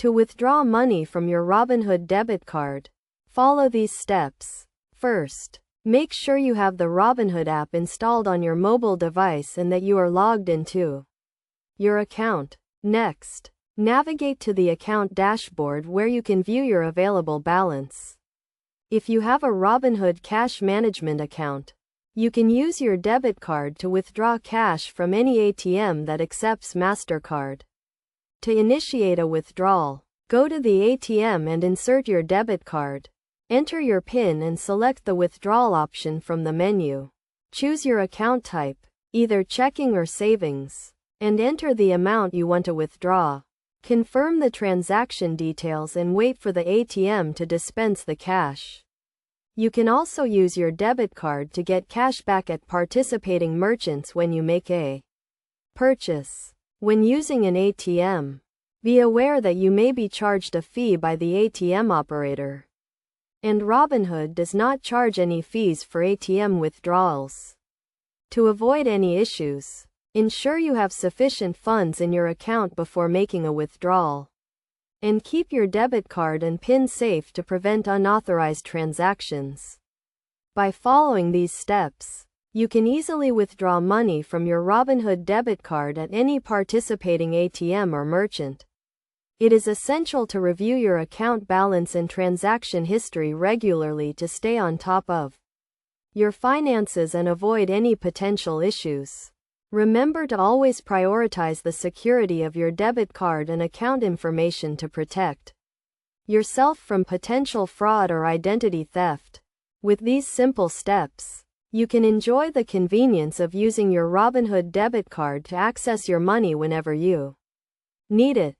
To withdraw money from your Robinhood debit card, follow these steps. First, make sure you have the Robinhood app installed on your mobile device and that you are logged into your account. Next, navigate to the account dashboard where you can view your available balance. If you have a Robinhood cash management account, you can use your debit card to withdraw cash from any ATM that accepts MasterCard. To initiate a withdrawal, go to the ATM and insert your debit card. Enter your PIN and select the withdrawal option from the menu. Choose your account type, either checking or savings, and enter the amount you want to withdraw. Confirm the transaction details and wait for the ATM to dispense the cash. You can also use your debit card to get cash back at participating merchants when you make a purchase. When using an ATM, be aware that you may be charged a fee by the ATM operator. And Robinhood does not charge any fees for ATM withdrawals. To avoid any issues, ensure you have sufficient funds in your account before making a withdrawal. And keep your debit card and PIN safe to prevent unauthorized transactions. By following these steps, you can easily withdraw money from your Robinhood debit card at any participating ATM or merchant. It is essential to review your account balance and transaction history regularly to stay on top of your finances and avoid any potential issues. Remember to always prioritize the security of your debit card and account information to protect yourself from potential fraud or identity theft. With these simple steps, you can enjoy the convenience of using your Robinhood debit card to access your money whenever you need it.